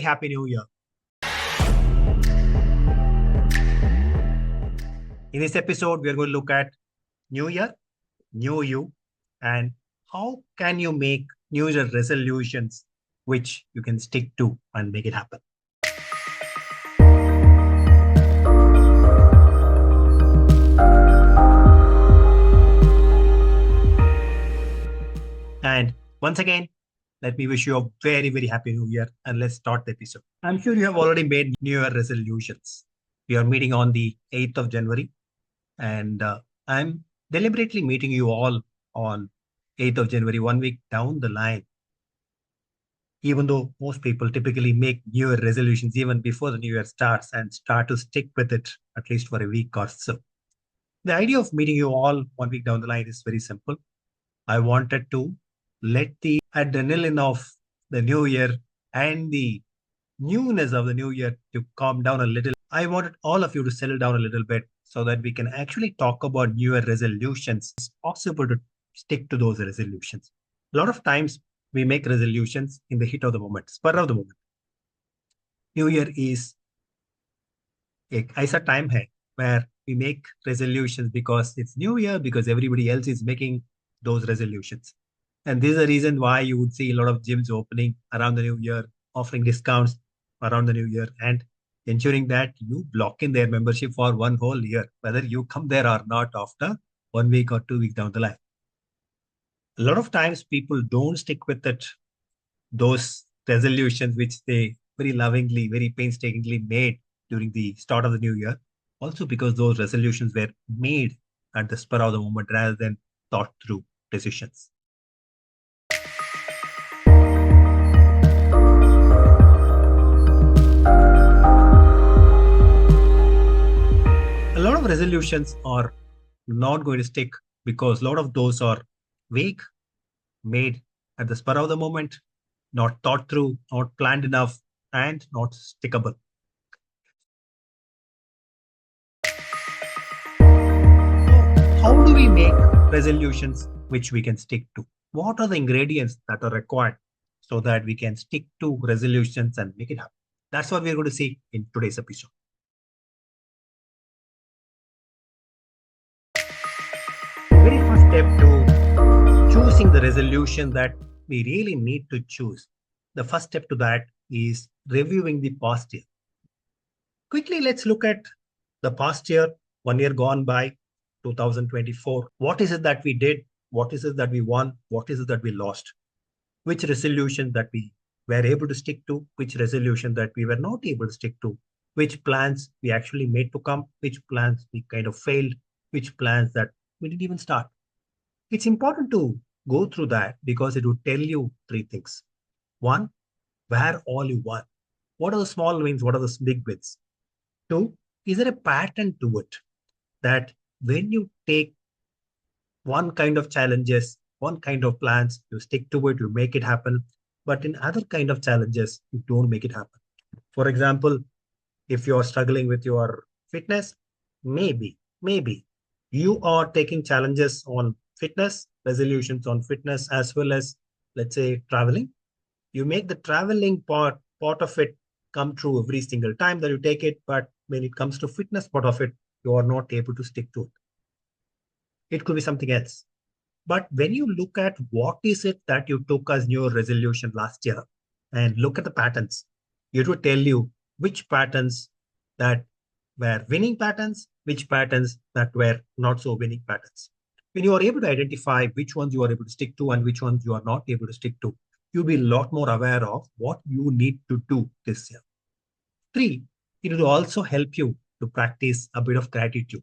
Happy New Year. In this episode, we are going to look at New Year, New You, and how can you make New Year resolutions which you can stick to and make it happen. And once again, let me wish you a very, very happy New Year and let's start the episode. I'm sure you have already made New Year resolutions. We are meeting on the 8th of January and I'm deliberately meeting you all on 8th of January, 1 week down the line. Even though most people typically make New Year resolutions even before the New Year starts and start to stick with it at least for a week or so. The idea of meeting you all 1 week down the line is very simple. I wanted to let the adrenaline of the new year and the newness of the new year to calm down a little. I wanted all of you to settle down a little bit so that we can actually talk about New Year resolutions. It's possible to stick to those resolutions. A lot of times we make resolutions in the heat of the moment, spur of the moment. New Year is a ऐसा time है where we make resolutions because it's New Year, because everybody else is making those resolutions. And this is the reason why you would see a lot of gyms opening around the new year, offering discounts around the new year, and ensuring that you block in their membership for one whole year, whether you come there or not after 1 week or 2 weeks down the line. A lot of times people don't stick with it, those resolutions which they very lovingly, very painstakingly made during the start of the new year. Also because those resolutions were made at the spur of the moment rather than thought through decisions. A lot of resolutions are not going to stick because a lot of those are vague, made at the spur of the moment, not thought through, not planned enough, and not stickable. So how do we make resolutions which we can stick to? What are the ingredients that are required so that we can stick to resolutions and make it happen? That's what we're going to see in today's episode. The very first step to choosing the resolution that we really need to choose, the first step to that is reviewing the past year. Quickly, let's look at the past year, 1 year gone by, 2024. What is it that we did? What is it that we won? What is it that we lost? Which resolution that we were able to stick to? Which resolution that we were not able to stick to? Which plans we actually made to come? Which plans we kind of failed? Which plans that we didn't even start? It's important to go through that because it would tell you three things. One, where all you won. What are the small wins? What are the big wins? Two, is there a pattern to it that when you take one kind of challenges, one kind of plans, you stick to it, you make it happen. But in other kind of challenges, you don't make it happen. For example, if you're struggling with your fitness, maybe you are taking challenges on fitness, resolutions on fitness, as well as, let's say, traveling. You make the traveling part of it come true every single time that you take it. But when it comes to fitness part of it, you are not able to stick to it. It could be something else. But when you look at what is it that you took as new resolution last year and look at the patterns, it would tell you which patterns that were winning patterns, which patterns that were not so winning patterns. When you are able to identify which ones you are able to stick to and which ones you are not able to stick to, you'll be a lot more aware of what you need to do this year. Three, it will also help you to practice a bit of gratitude.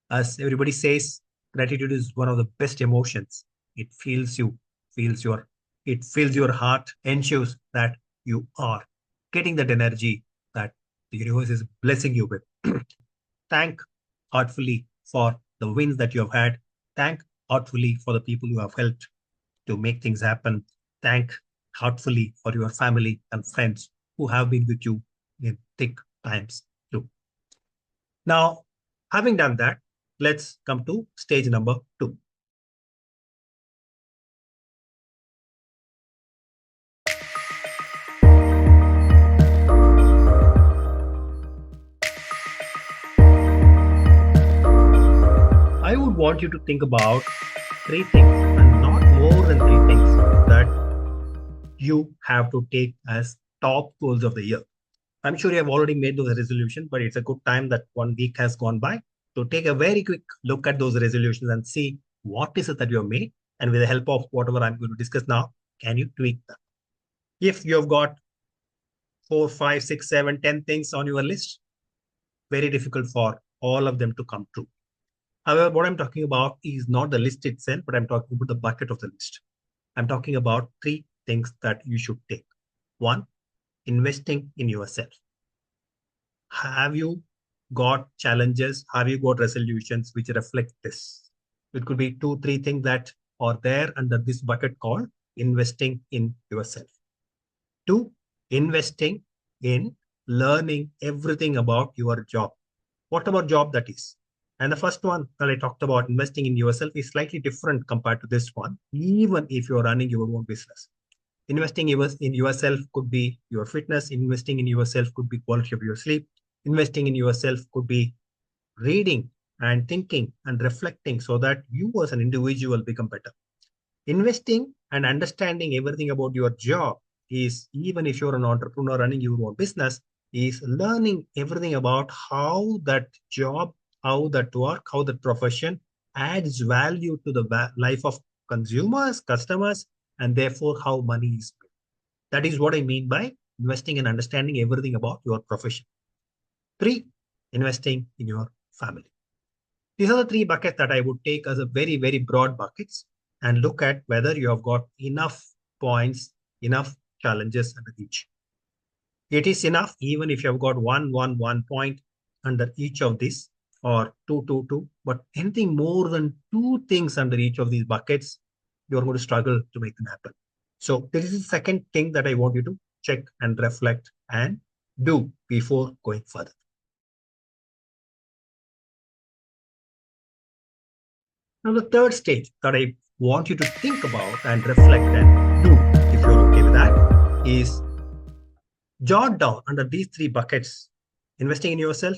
As everybody says, gratitude is one of the best emotions. It fills your heart, ensures that you are getting that energy that the universe is blessing you with. Thank heartfully for the wins that you have had. Thank heartfully for the people you have helped to make things happen. Thank heartfully for your family and friends who have been with you in thick times too. Now, having done that, let's come to stage number 2. want you to think about three things and not more than three things that you have to take as top goals of the year. I'm sure you have already made those resolutions, but it's a good time that 1 week has gone by to take a very quick look at those resolutions and see what is it that you have made. And with the help of whatever I'm going to discuss now, can you tweak that? If you have got 4, 5, 6, 7, 10 things on your list, very difficult for all of them to come true. However, what I'm talking about is not the list itself, but I'm talking about the bucket of the list. I'm talking about three things that you should take. One, investing in yourself. Have you got challenges? Have you got resolutions which reflect this? It could be 2, 3 things that are there under this bucket called investing in yourself. Two, investing in learning everything about your job. Whatever job that is. And the first one that I talked about, investing in yourself, is slightly different compared to this one, even if you're running your own business. Investing in yourself could be your fitness. Investing in yourself could be quality of your sleep. Investing in yourself could be reading and thinking and reflecting so that you as an individual become better. Investing and understanding everything about your job is, even if you're an entrepreneur running your own business, is learning everything about how that job, how that work, how that profession adds value to the life of consumers, customers, and therefore how money is made. That is what I mean by investing and understanding everything about your profession. Three, investing in your family. These are the three buckets that I would take as a very, very broad buckets and look at whether you have got enough points, enough challenges under each. It is enough even if you have got one point under each of these, or two, but anything more than two things under each of these buckets, you're going to struggle to make them happen. So this is the second thing that I want you to check and reflect and do before going further. Now, the third stage that I want you to think about and reflect and do, if you're okay with that, is jot down under these three buckets: investing in yourself,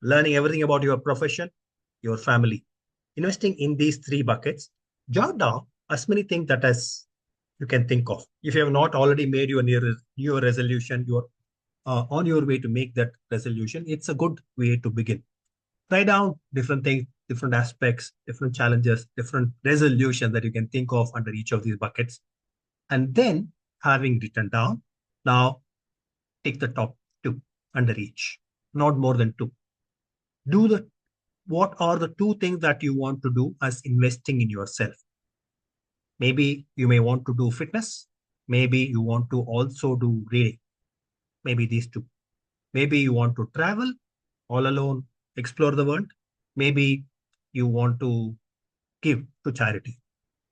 learning everything about your profession, your family. Investing in these three buckets, jot down as many things that as you can think of. If you have not already made your new resolution, you're on your way to make that resolution, it's a good way to begin. Write down different things, different aspects, different challenges, different resolutions that you can think of under each of these buckets. And then, having written down, now take the top two under each, not more than two. What are the two things that you want to do as investing in yourself? Maybe you may want to do fitness. Maybe you want to also do reading. Maybe these two. Maybe you want to travel all alone, explore the world. Maybe you want to give to charity.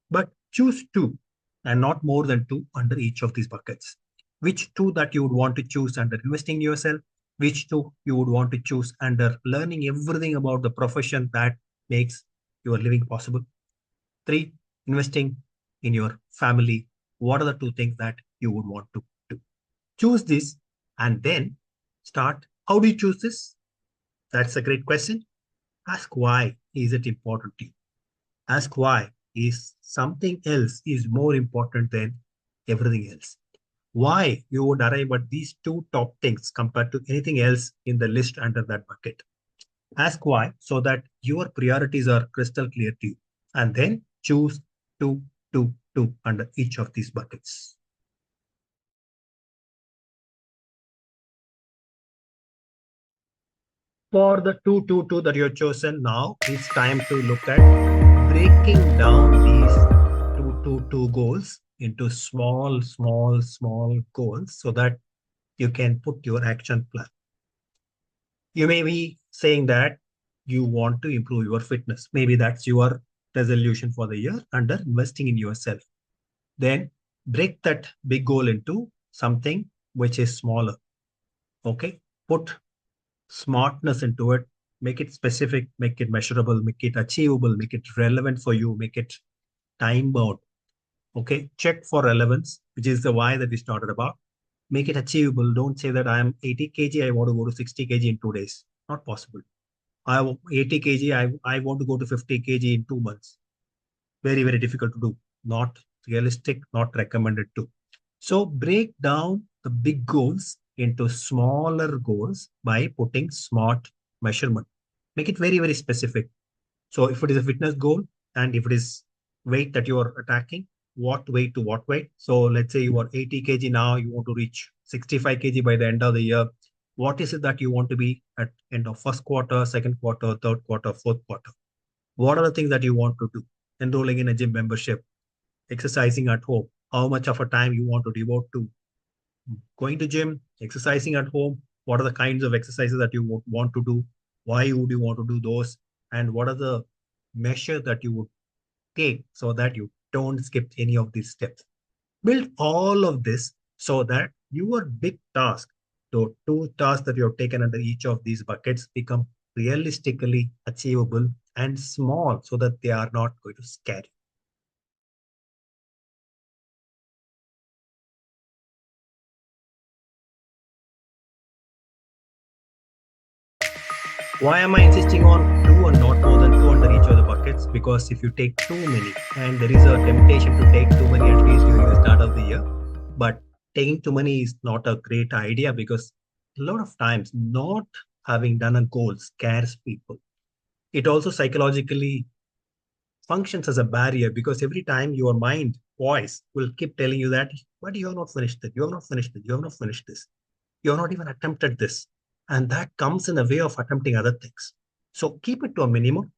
But choose two and not more than two under each of these buckets. Which two that you would want to choose under investing in yourself? Which two you would want to choose under learning everything about the profession that makes your living possible? Three, investing in your family. What are the two things that you would want to do? Choose this and then start. How do you choose this? That's a great question. Ask why is it important to you? Ask why is something else is more important than everything else. Why you would arrive at these two top things compared to anything else in the list under that bucket. Ask why so that your priorities are crystal clear to you. And then choose two, two under each of these buckets. For the two that you have chosen now, it's time to look at breaking down these two goals into small goals so that you can put your action plan. You may be saying that you want to improve your fitness. Maybe that's your resolution for the year under investing in yourself. Then break that big goal into something which is smaller. Okay. Put smartness into it, make it specific, make it measurable, make it achievable, make it relevant for you, make it time bound. Okay. Check for relevance, which is the why that we started about. Make it achievable. Don't say that I am 80 kg, I want to go to 60 kg in 2 days. Not possible. I 80 kg, I want to go to 50 kg in 2 months. Very, very difficult to do. Not realistic, not recommended to. So break down the big goals into smaller goals by putting smart measurement. Make it very, very specific. So if it is a fitness goal and if it is weight that you are attacking, what weight to what weight? So let's say you are 80 kg now, you want to reach 65 kg by the end of the year. What is it that you want to be at end of first quarter, second quarter, third quarter, fourth quarter? What are the things that you want to do? Enrolling in a gym membership, exercising at home. How much of a time you want to devote to going to gym, exercising at home? What are the kinds of exercises that you would want to do? Why would you want to do those? And what are the measures that you would take so that you don't skip any of these steps? Build all of this so that your big task, the two tasks that you have taken under each of these buckets, become realistically achievable and small so that they are not going to scare you. Why am I insisting on two and not more than two under each of the buckets? Because if you take too many, and there is a temptation to take too many at least during the start of the year, but taking too many is not a great idea because a lot of times not having done a goal scares people. It also psychologically functions as a barrier because every time your mind voice will keep telling you that, but you have not finished it, you have not finished it, you have not finished this, you have not even attempted this. And that comes in a way of attempting other things. So keep it to a minimum.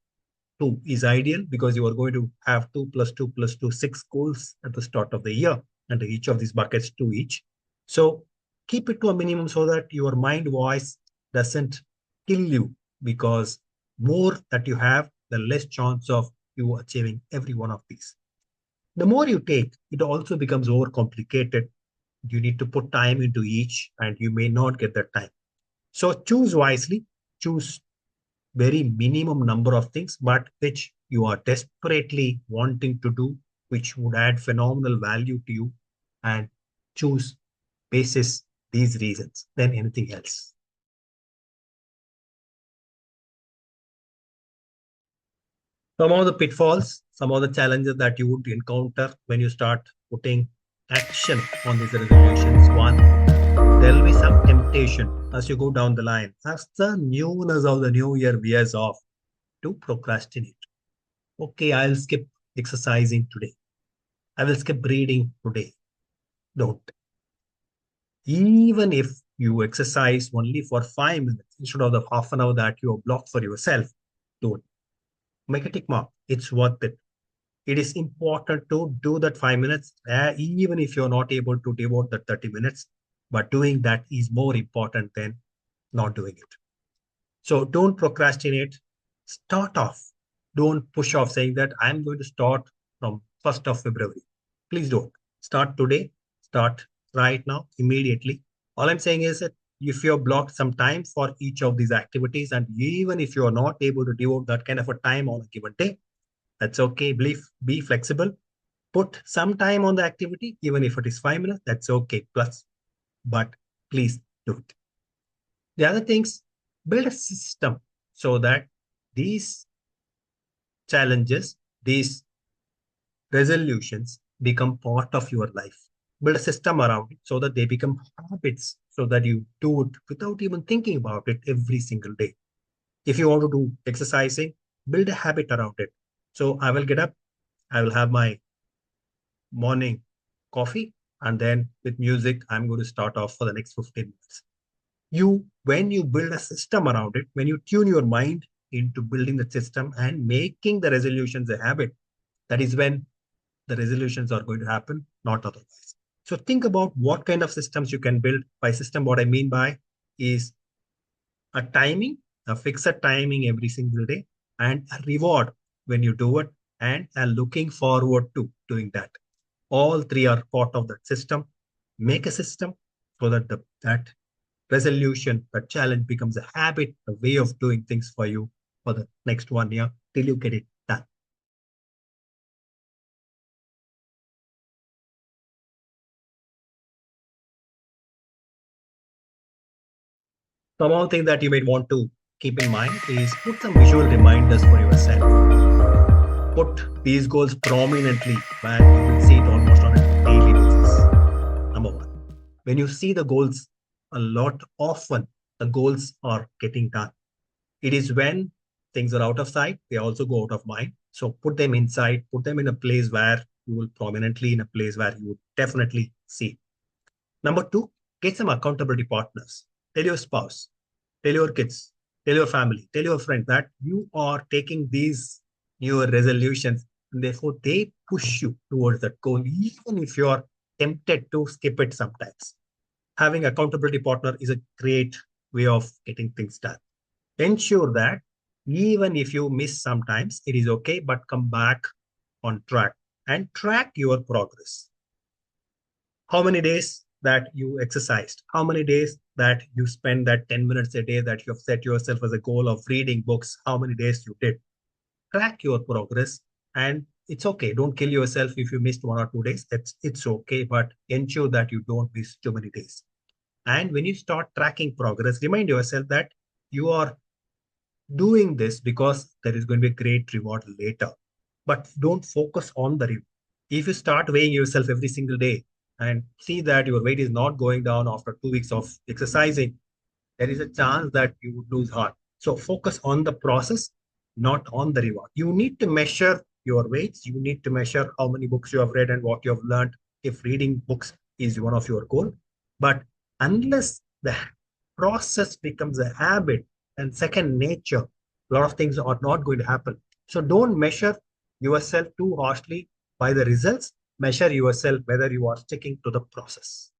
Two is ideal because you are going to have 2 plus 2 plus 2, 6 goals at the start of the year, and each of these buckets, two each. So keep it to a minimum so that your mind voice doesn't kill you because more that you have, the less chance of you achieving every one of these. The more you take, it also becomes over complicated. You need to put time into each, and you may not get that time. So choose wisely, choose very minimum number of things, but which you are desperately wanting to do, which would add phenomenal value to you, and choose basis these reasons than anything else. Some of the pitfalls, some of the challenges that you would encounter when you start putting action on these resolutions. One, there will be some temptation as you go down the line, as the newness of the new year wears off, to procrastinate. Okay, I'll skip exercising today. I will skip reading today. Don't. Even if you exercise only for 5 minutes instead of the half an hour that you have blocked for yourself, don't. Make a tick mark. It's worth it. It is important to do that 5 minutes, even if you're not able to devote that 30 minutes. But doing that is more important than not doing it. So don't procrastinate. Start off. Don't push off saying that I'm going to start from 1st of February. Please don't. Start today. Start right now, immediately. All I'm saying is that if you're blocked some time for each of these activities, and even if you're not able to devote that kind of a time on a given day, that's okay. Be flexible. Put some time on the activity, even if it is 5 minutes, that's okay. Plus, but please do it. The other things, build a system so that these challenges, these resolutions become part of your life. Build a system around it so that they become habits, so that you do it without even thinking about it every single day. If you want to do exercising, build a habit around it. So I will get up, I will have my morning coffee, and then with music, I'm going to start off for the next 15 minutes. When you build a system around it, when you tune your mind into building the system and making the resolutions a habit, that is when the resolutions are going to happen, not otherwise. So think about what kind of systems you can build. By system, what I mean by is a timing, a fixed timing every single day, and a reward when you do it, and a looking forward to doing that. All three are part of that system. Make a system so that that resolution, that challenge becomes a habit, a way of doing things for you for the next 1 year till you get it done. Some of the things that you may want to keep in mind is put some visual reminders for yourself. Put these goals prominently where you will see it almost on a daily basis. Number one, when you see the goals a lot often, the goals are getting done. It is when things are out of sight, they also go out of mind. So put them inside, put them in a place where you will prominently, in a place where you would definitely see. Number two, get some accountability partners. Tell your spouse, tell your kids, tell your family, tell your friend that you are taking these new resolutions, and therefore they push you towards that goal, even if you are tempted to skip it sometimes. Having accountability partner is a great way of getting things done. Ensure that even if you miss sometimes, it is okay, but come back on track and track your progress. How many days that you exercised, how many days that you spend that 10 minutes a day that you have set yourself as a goal of reading books, how many days you did. Track your progress, and it's okay. Don't kill yourself if you missed 1 or 2 days. It's okay, but ensure that you don't miss too many days. And when you start tracking progress, remind yourself that you are doing this because there is going to be a great reward later. But don't focus on the reward. If you start weighing yourself every single day and see that your weight is not going down after 2 weeks of exercising, there is a chance that you would lose heart. So focus on the process, not on the reward. You need to measure your weights. You need to measure how many books you have read and what you have learned if reading books is one of your goal. But unless the process becomes a habit and second nature, a lot of things are not going to happen. So don't measure yourself too harshly by the results. Measure yourself whether you are sticking to the process.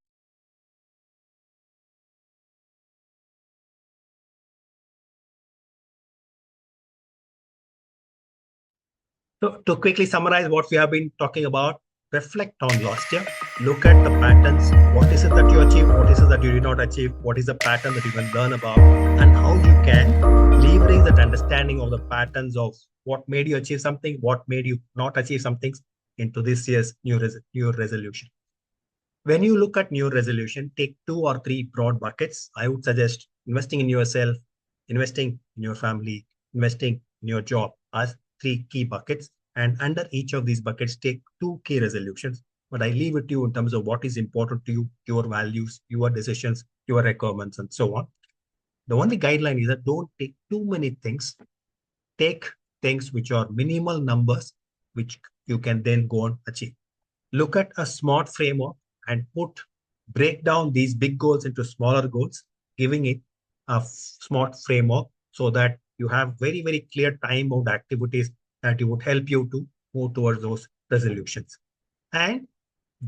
So to quickly summarize what we have been talking about, reflect on last year, look at the patterns. What is it that you achieved? What is it that you did not achieve? What is the pattern that you can learn about? And how you can leverage that understanding of the patterns of what made you achieve something, what made you not achieve some things into this year's new resolution. When you look at new resolution, take 2 or 3 broad buckets. I would suggest investing in yourself, investing in your family, investing in your job as 3 key buckets. And under each of these buckets, take 2 key resolutions. But I leave it to you in terms of what is important to you, your values, your decisions, your requirements, and so on. The only guideline is that don't take too many things. Take things which are minimal numbers, which you can then go and achieve. Look at a smart framework and break down these big goals into smaller goals, giving it a smart framework so that you have very, very clear time bound activities that would help you to move towards those resolutions. And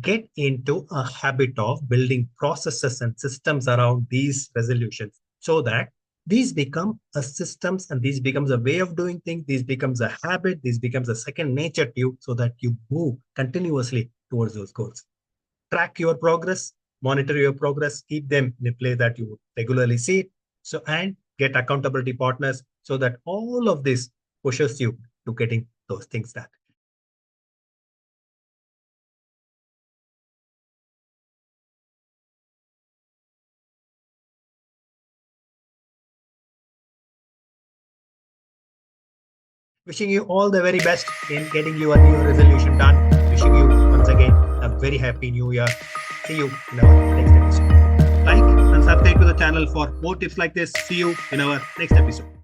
get into a habit of building processes and systems around these resolutions so that these become a systems and these becomes a way of doing things. This becomes a habit. This becomes a second nature to you so that you move continuously towards those goals. Track your progress, monitor your progress, keep them in a place that you regularly see it. So, and get accountability partners so that all of this pushes you to getting those things done. Wishing you all the very best in getting your new resolution done. Wishing you once again a very happy new year. See you in our next episode. Like and subscribe to the channel for more tips like this. See you in our next episode.